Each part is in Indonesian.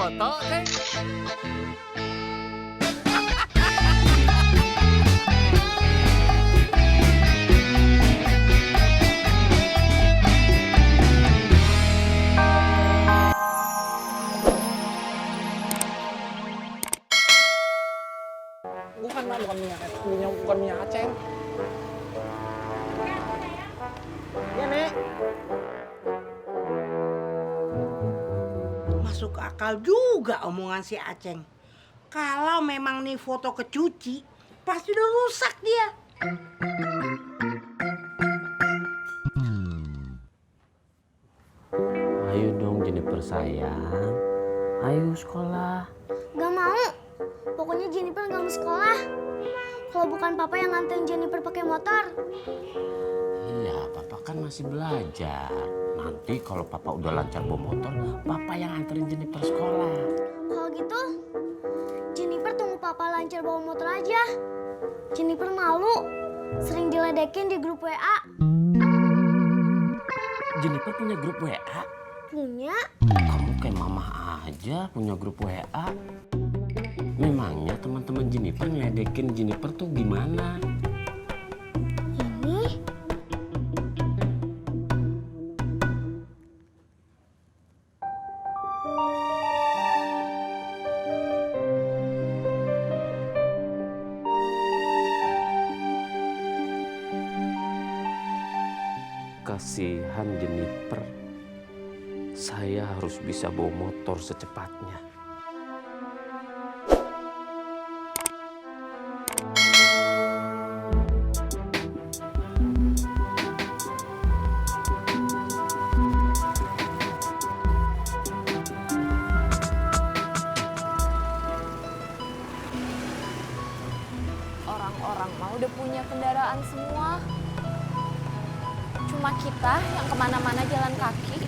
foto, Ceng. Bukan, Mak, bukan minyak Aceng. Ya, Nek. Masuk akal juga omongan si Aceng. Kalau memang nih foto kecuci, pasti udah rusak dia. Ayo dong Jennifer sayang. Ayo sekolah. Gak mau. Pokoknya Jennifer gak mau sekolah. Kalau bukan papa yang nganterin Jennifer pakai motor. Iya, papa kan masih belajar. Nanti kalau papa udah lancar bawa motor, papa yang anterin Jennifer sekolah. Kalau gitu, Jennifer tunggu papa lancar bawa motor aja. Jennifer malu. Sering diledekin di grup WA. Jennifer punya grup WA? Punya. Kamu kayak mama aja punya grup WA. Memangnya teman-teman Jennifer ngeledekin Jennifer tuh gimana? Ini. Kasihan Jennifer. Saya harus bisa bawa motor secepatnya. Orang-orang mah udah punya kendaraan semua. Cuma kita yang kemana-mana jalan kaki.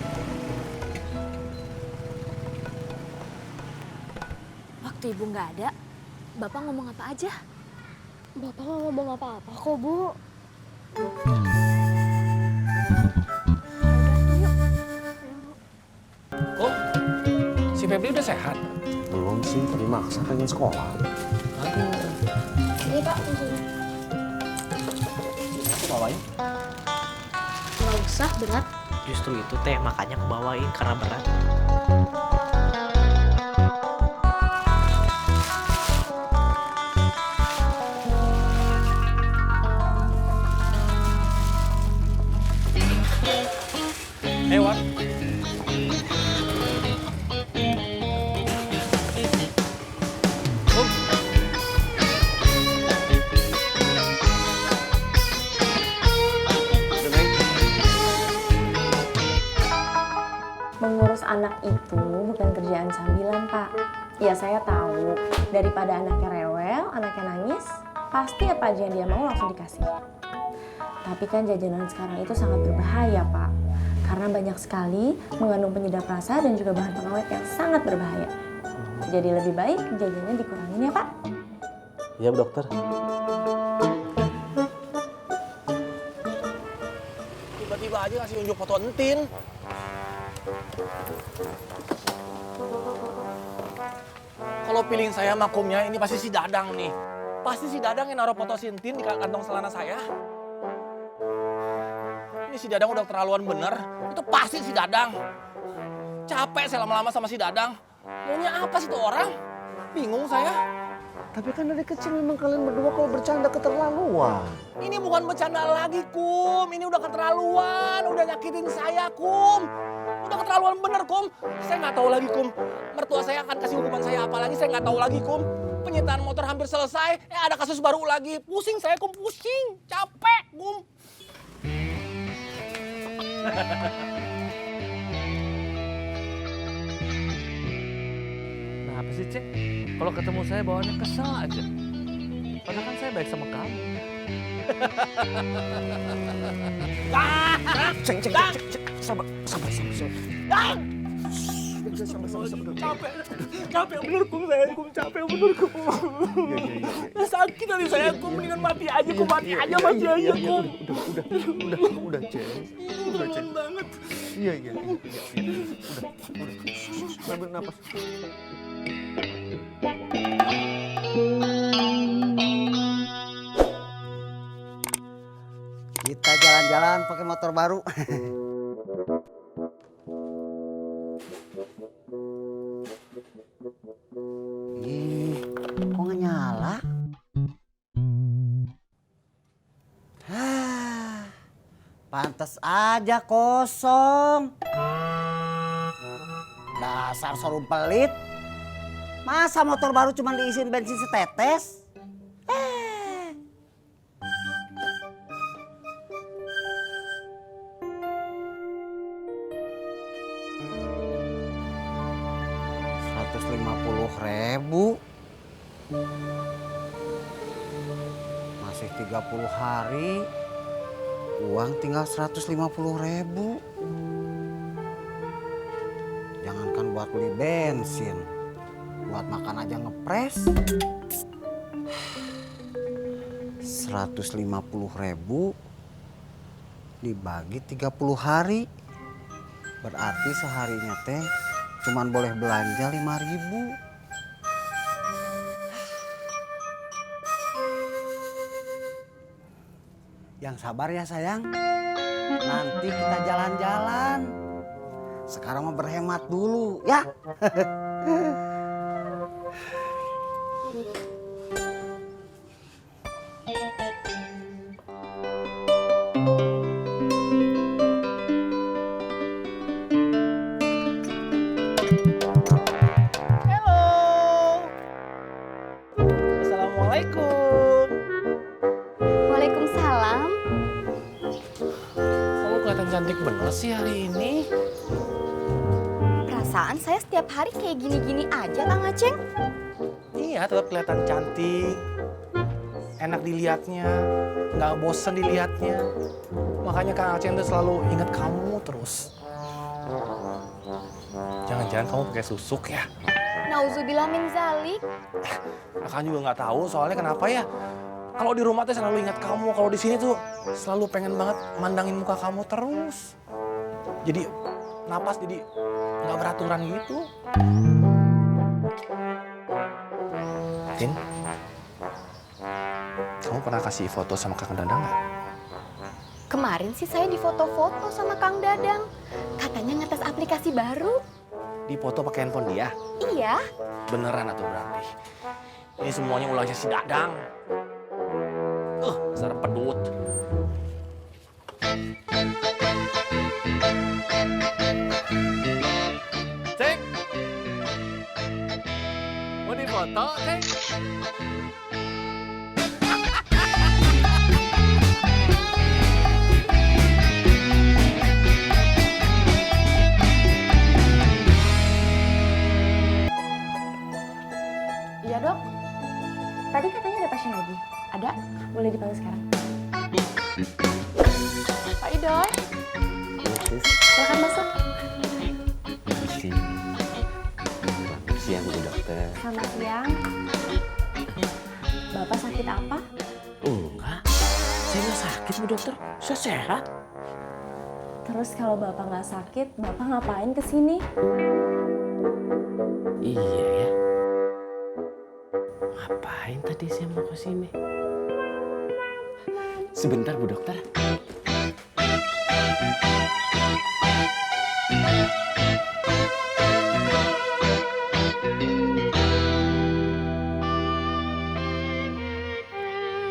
Waktu ibu nggak ada, bapak ngomong apa aja? Bapak gak ngomong apa-apa kok, Bu. Oh, si Febri udah sehat? Belum sih, tadi maksa pengen sekolah. Ini Pak, susunya. Aku bawain. Gak usah, berat. Justru itu teh makanya aku bawain karena berat. Wan. Mengurus anak itu bukan kerjaan sambilan, Pak. Ya saya tahu, daripada anaknya rewel, anaknya nangis, pasti apa aja yang dia mau langsung dikasih. Tapi kan jajanan sekarang itu sangat berbahaya, Pak. Karena banyak sekali mengandung penyedap rasa dan juga bahan pengawet yang sangat berbahaya. Jadi lebih baik jajannya dikurangin ya, Pak. Iya, Bu Dokter. Tiba-tiba aja ngasih unjuk foto entin. Kalau feeling saya makumnya ini pasti si Dadang nih. Pasti si Dadang yang naruh foto si entin di kantong celana saya. Ini si Dadang udah keterlaluan bener. Itu pasti si Dadang. Capek saya lama-lama sama si Dadang. Maunya apa sih tuh orang? Bingung saya. Tapi kan dari kecil memang kalian berdua kalau bercanda keterlaluan. Ini bukan bercanda lagi, Kum. Ini udah keterlaluan. Udah nyakitin saya, Kum. Udah keterlaluan bener, Kum. Saya nggak tahu lagi, Kum. Mertua saya akan kasih hukuman saya apa lagi, saya nggak tahu lagi, Kum. Penyitaan motor hampir selesai. Ada kasus baru lagi. Pusing saya, Kum. Pusing. Capek, Kum. Nah, apa sih, Cek? Kalau ketemu saya bawaannya kesel aja. Padahal kan saya baik sama kamu. Ah! Ceng. Sabar. Ah! Capek bener kum saya, kum capek bener kum. Sakit tadi saya kum, mendingan mati aja kum, mati aja kum. Udah, Ceng. Udah, Ceng. Banget. Iya. Udah. Ambil napas. Kita jalan-jalan pakai motor baru. Ih, kok nggak nyala? Pantes aja kosong. Dasar sorum pelit. Masa motor baru cuma diisiin bensin setetes? Rp150.000. Masih 30 hari. Uang tinggal 150.000. Jangankan buat beli bensin, buat makan aja ngepres. 150.000 dibagi 30 hari. Berarti seharinya teh cuman boleh belanja 5.000. Yang sabar ya sayang. Nanti kita jalan-jalan. Sekarang mau berhemat dulu ya. Assalamualaikum. Waalaikumsalam. Kamu kelihatan cantik bener sih hari ini. Perasaan saya setiap hari kayak gini-gini aja, Kang Aceng. Iya, tetap kelihatan cantik. Enak dilihatnya, nggak bosen dilihatnya. Makanya Kang Aceng tuh selalu ingat kamu terus. Jangan-jangan kamu pakai susuk ya? Nauzubillah min zalik. Akang juga nggak tahu soalnya kenapa ya. Kalau di rumah tuh selalu ingat kamu, kalau di sini tuh selalu pengen banget mandangin muka kamu terus. Jadi napas jadi nggak beraturan gitu. Tin, kamu pernah kasih foto sama Kang Dadang nggak? Kemarin sih saya difoto-foto sama Kang Dadang. Katanya ngetes aplikasi baru. Di foto pakai handphone dia? Iya. Beneran atau berarti? Ini semuanya ulangnya si Dadang. Dasar pedut. Cek. Mau difoto, Cek? Iya dok. Tadi katanya ada pasien lagi. Ada? Boleh dipanggil sekarang. Pak Idoy. Silakan masuk. Siang Bu Dokter. Selamat siang. Bapak sakit apa? Enggak, saya nggak sakit Bu Dokter. Saya sehat. Terus kalau bapak nggak sakit, bapak ngapain kesini? Iya ya. Ngapain tadi saya mau ke sini? Sebentar Bu Dokter.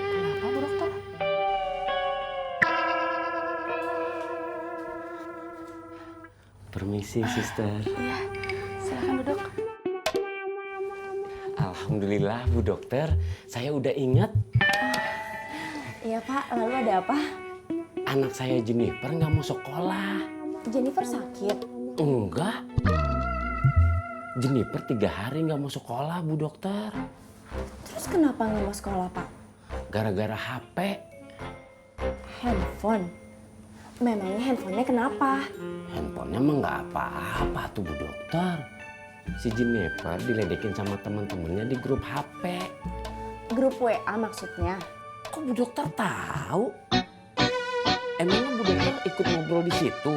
Kenapa Bu Dokter? Permisi Sister. Silakan duduk. Alhamdulillah Bu Dokter, saya udah ingat. Iya Pak, lalu ada apa? Anak saya Jennifer nggak mau sekolah. Jennifer sakit. Enggak. Jennifer 3 hari nggak mau sekolah Bu Dokter. Terus kenapa nggak mau sekolah Pak? Gara-gara HP. Handphone. Memangnya handphonenya kenapa? Handphonenya mah nggak apa-apa tuh Bu Dokter. si Jennifer diledekin sama teman-temannya di grup HP. Grup WA maksudnya? Kok Bu Dokter tahu? Emangnya Bu Dokter ikut ngobrol di situ?